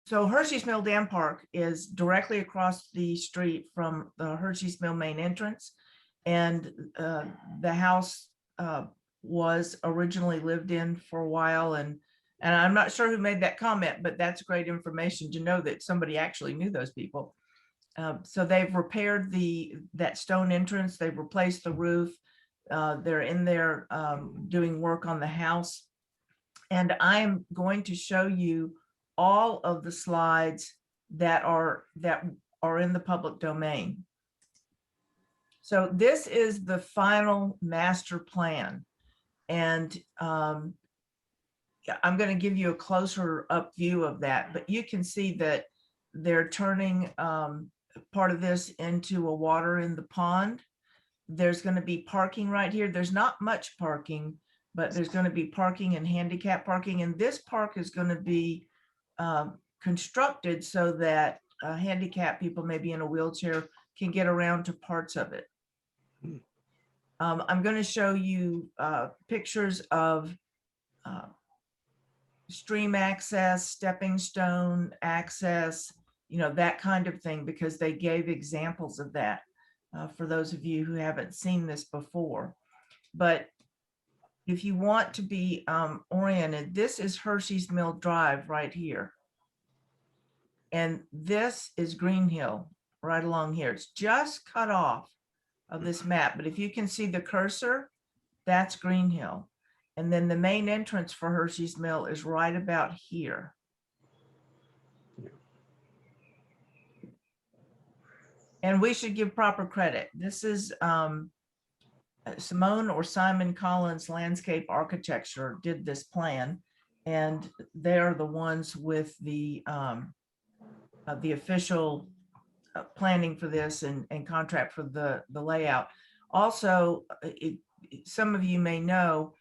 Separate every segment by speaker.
Speaker 1: So Hershey's Mill Dam Park is directly across the street from the Hershey's Mill main entrance. And the house was originally lived in for a while. And I'm not sure who made that comment, but that's great information to know that somebody actually knew those people. So they've repaired that stone entrance. They've replaced the roof. They're in there doing work on the house. And I'm going to show you all of the slides that are in the public domain. So this is the final master plan. And I'm going to give you a closer up view of that, but you can see that they're turning part of this into a water in the pond. There's going to be parking right here. There's not much parking, but there's going to be parking and handicap parking. And this park is going to be constructed so that handicapped people, maybe in a wheelchair, can get around to parts of it. I'm going to show you pictures of stream access, stepping stone access, that kind of thing, because they gave examples of that for those of you who haven't seen this before. But if you want to be oriented, this is Hershey's Mill Drive right here. And this is Green Hill right along here. It's just cut off of this map, but if you can see the cursor, that's Green Hill. And then the main entrance for Hershey's Mill is right about here. And we should give proper credit. This is Simone or Simon Collins Landscape Architecture did this plan, and they're the ones with the official planning for this and contract for the layout. Also, some of you may know,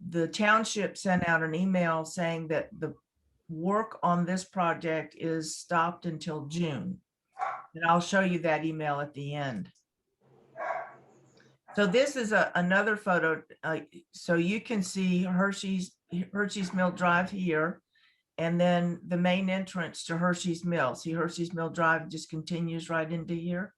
Speaker 1: the township sent out an email saying that the work on this project is stopped until June. And I'll show you that email at the end. So this is another photo. So you can see Hershey's Mill Drive here, and then the main entrance to Hershey's Mill. See, Hershey's Mill Drive just continues right into here.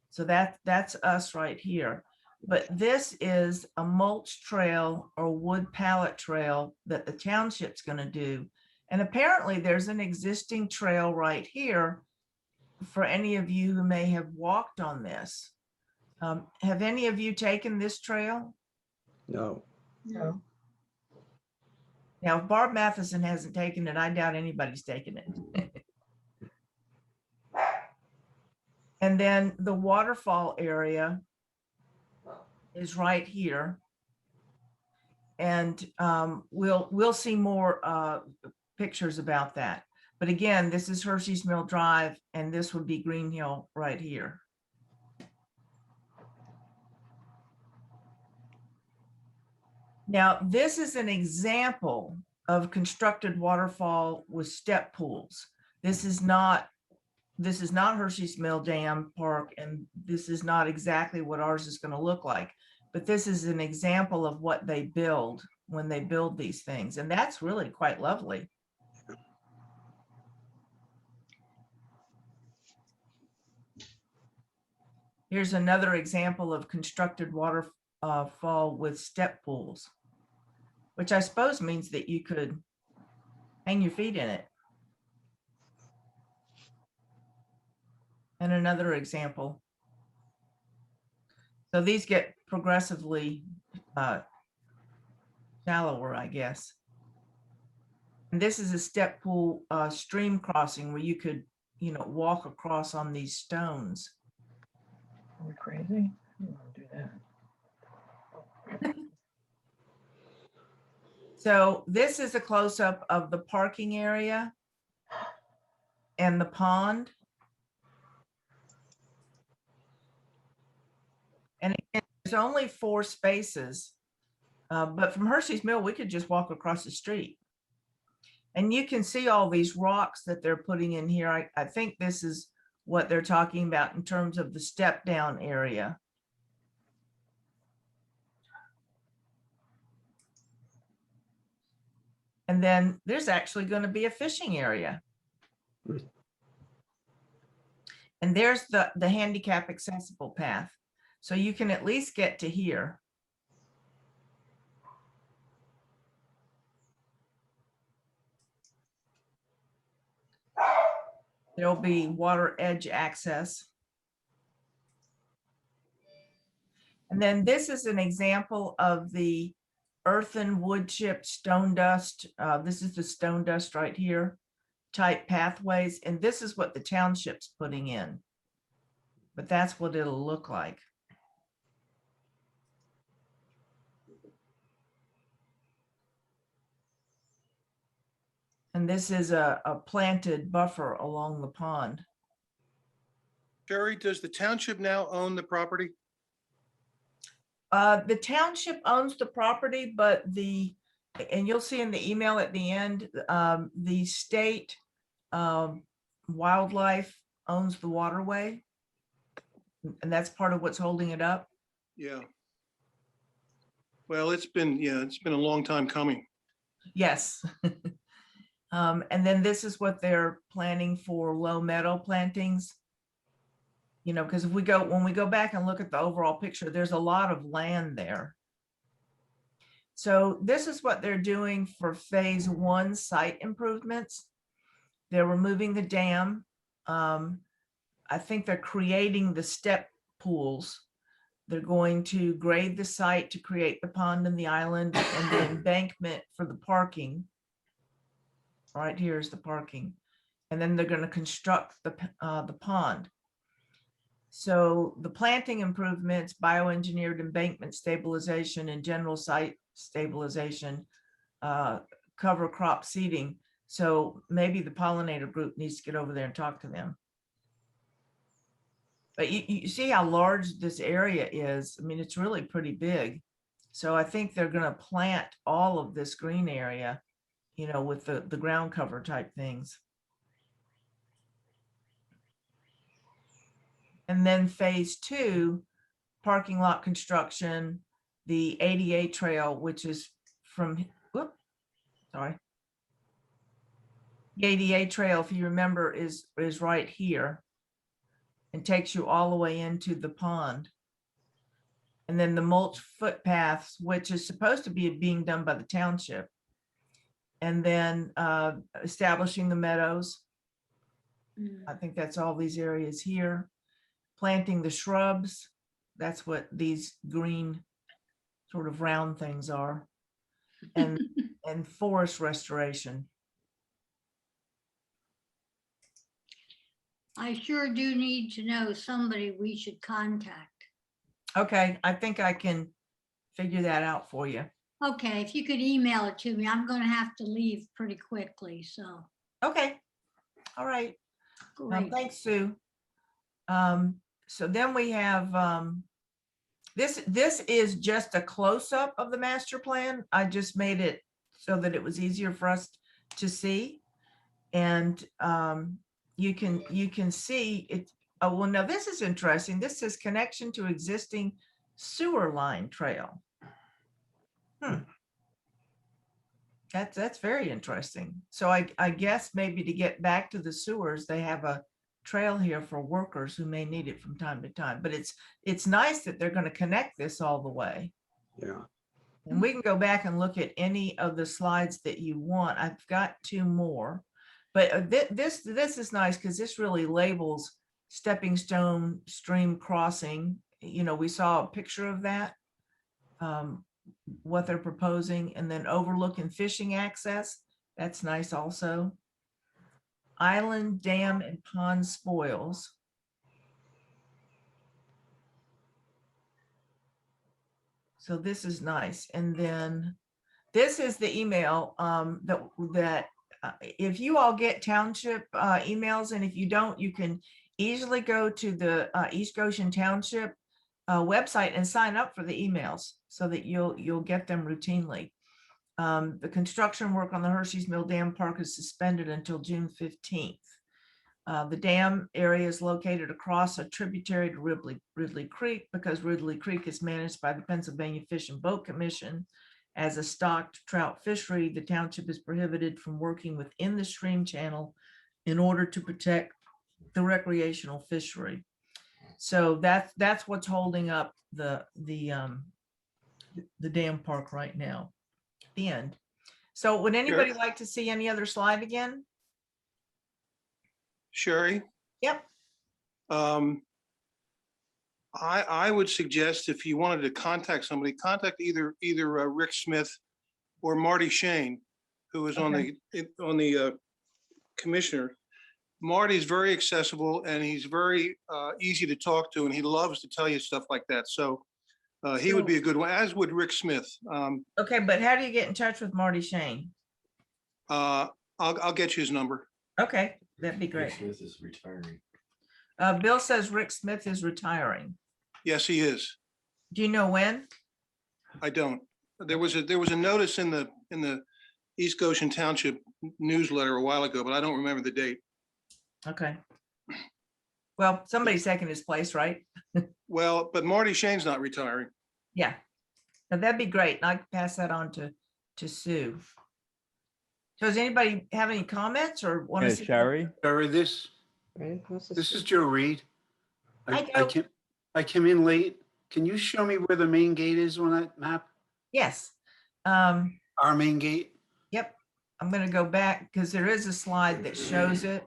Speaker 1: So that's us right here. But this is a mulch trail or wood pallet trail that the township's going to do. And apparently there's an existing trail right here for any of you who may have walked on this. Have any of you taken this trail?
Speaker 2: No.
Speaker 3: No.
Speaker 1: Now, if Barb Matheson hasn't taken it, I doubt anybody's taken it. And then the waterfall area is right here. And we'll see more pictures about that. But again, this is Hershey's Mill Drive, and this would be Green Hill right here. Now, this is an example of constructed waterfall with step pools. This is not Hershey's Mill Dam Park, and this is not exactly what ours is going to look like, but this is an example of what they build when they build these things. And that's really quite lovely. Here's another example of constructed waterfall with step pools, which I suppose means that you could hang your feet in it. And another example. So these get progressively shallower, I guess. And this is a step pool stream crossing where you could, walk across on these stones.
Speaker 3: Are we crazy? I don't want to do that.
Speaker 1: So this is a close-up of the parking area and the pond. And again, there's only 4 spaces, but from Hershey's Mill, we could just walk across the street. And you can see all these rocks that they're putting in here. I think this is what they're talking about in terms of the step down area. And then there's actually going to be a fishing area.
Speaker 2: Hmm.
Speaker 1: And there's the handicap accessible path. So you can at least get to here. There'll be water edge access. And then this is an example of the earthen wood chip stone dust. This is the stone dust right here, type pathways. And this is what the township's putting in. But that's what it'll look like. And this is a planted buffer along the pond.
Speaker 4: Jerry, does the township now own the property?
Speaker 1: The township owns the property, but and you'll see in the email at the end, the state wildlife owns the waterway. And that's part of what's holding it up.
Speaker 4: Yeah. Well, it's been a long time coming.
Speaker 1: Yes. And then this is what they're planning for low meadow plantings. You know, because when we go back and look at the overall picture, there's a lot of land there. So this is what they're doing for phase 1 site improvements. They're removing the dam. I think they're creating the step pools. They're going to grade the site to create the pond and the island and the embankment for the parking. Right here is the parking. And then they're going to construct the pond. So the planting improvements, bioengineered embankment stabilization, and general site stabilization, cover crop seeding. So maybe the pollinator group needs to get over there and talk to them. But you see how large this area is. I mean, it's really pretty big. So I think they're going to plant all of this green area, you know, with the ground cover type things. And then phase 2, parking lot construction, the ADA trail, which is from, sorry. The ADA trail, if you remember, is right here and takes you all the way into the pond. And then the mulch footpaths, which is supposed to be being done by the township. And then establishing the meadows. I think that's all these areas here. Planting the shrubs. That's what these green sort of round things are. And forest restoration.
Speaker 5: I sure do need to know somebody we should contact.
Speaker 1: Okay, I think I can figure that out for you.
Speaker 5: Okay, if you could email it to me, I'm gonna have to leave pretty quickly, so.
Speaker 1: Okay, all right.
Speaker 5: Great.
Speaker 1: Thanks, Sue. So then we have this is just a close-up of the master plan. I just made it so that it was easier for us to see. And you can see it. Oh, well, now this is interesting. This says connection to existing sewer line trail. That's very interesting. So I guess maybe to get back to the sewers, they have a trail here for workers who may need it from time to time. But it's nice that they're going to connect this all the way.
Speaker 2: Yeah.
Speaker 1: And we can go back and look at any of the slides that you want. I've got 2 more, but this is nice because this really labels stepping stone stream crossing. You know, we saw a picture of that, what they're proposing, and then overlook and fishing access. That's nice also. Island, dam, and pond spoils. So this is nice. And then this is the email that if you all get township emails, and if you don't, you can easily go to the East Goshen Township website and sign up for the emails so that you'll get them routinely. The construction work on the Hershey's Mill Dam Park is suspended until June 15th. The dam area is located across a tributary to Ridley Creek because Ridley Creek is managed by the Pennsylvania Fish and Boat Commission. as a stocked trout fishery, the township is prohibited from working within the stream channel in order to protect the recreational fishery. So that's what's holding up the dam park right now. The end. So would anybody like to see any other slide again?
Speaker 4: Sherry,
Speaker 1: Yep.
Speaker 4: I would suggest if you wanted to contact somebody, contact either Rick Smith or Marty Shane, who is on the commissioner. Marty's very accessible and he's very easy to talk to, and he loves to tell you stuff like that. So he would be a good one, as would Rick Smith.
Speaker 1: Okay, but how do you get in touch with Marty Shane?
Speaker 4: I'll get you his number.
Speaker 1: Okay, that'd be
Speaker 2: Rick
Speaker 1: great.
Speaker 2: Smith is retiring.
Speaker 1: Bill says Rick Smith is retiring.
Speaker 4: Yes, he is.
Speaker 1: Do you know when?
Speaker 4: I don't. There was a notice in the East Goshen Township newsletter a while ago, but I don't remember the date.
Speaker 1: Okay. Well, somebody's taking his place, right?
Speaker 4: Well, but Marty Shane's not retiring.
Speaker 1: Yeah. Now, that'd be great. And I can pass that on to Sue. So does anybody have any comments or want to
Speaker 6: Hey,
Speaker 1: see?
Speaker 6: Sherry,
Speaker 7: Sherry, this
Speaker 3: Right, what's
Speaker 7: this is Joe Reed.
Speaker 1: Hi,
Speaker 7: I
Speaker 1: Joe.
Speaker 7: came in late. Can you show me where the main gate is on that map?
Speaker 1: Yes.
Speaker 7: Our main gate?
Speaker 1: Yep. I'm going to go back because there is a slide that shows it.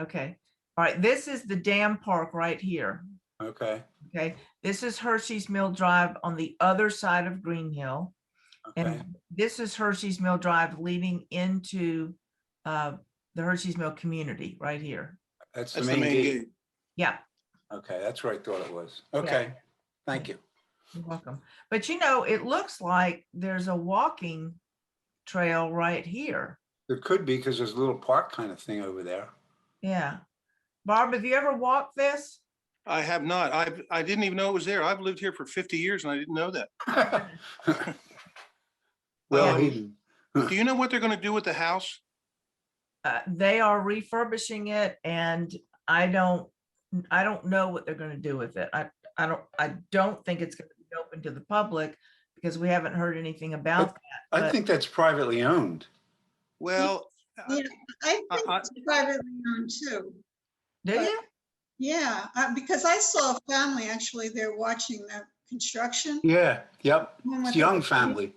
Speaker 1: Okay. All right. This is the dam park right here.
Speaker 7: Okay,
Speaker 1: Okay. This is Hershey's Mill Drive on the other side of Green Hill.
Speaker 7: okay,
Speaker 1: And this is Hershey's Mill Drive leading into the Hershey's Mill community right here.
Speaker 7: that's the
Speaker 4: That's the
Speaker 7: main
Speaker 4: main
Speaker 7: gate.
Speaker 4: gate.
Speaker 1: Yeah,
Speaker 7: Okay, that's where I thought it was. Okay, thank you.
Speaker 1: you're welcome. But you know, it looks like there's a walking trail right here.
Speaker 7: There could be, because there's a little park kind of thing over there.
Speaker 1: Yeah. Barb, have you ever walked this?
Speaker 4: I have not. I didn't even know it was there. I've lived here for 50 years and I didn't know that.
Speaker 7: Well,
Speaker 4: Yeah.
Speaker 7: he,
Speaker 4: Do you know what they're going to do with the house?
Speaker 1: They are refurbishing it and I don't know what they're going to do with it. I don't think it's going to be open to the public because we haven't heard anything about that.
Speaker 7: I
Speaker 1: but-
Speaker 7: think that's privately owned.
Speaker 4: Well,
Speaker 8: Yeah, I think
Speaker 4: I-
Speaker 8: it's privately owned too.
Speaker 1: Do you?
Speaker 8: Yeah, because I saw a family actually there watching the construction.
Speaker 7: Yeah, yep.
Speaker 8: One with
Speaker 7: It's a young
Speaker 8: the-
Speaker 7: family.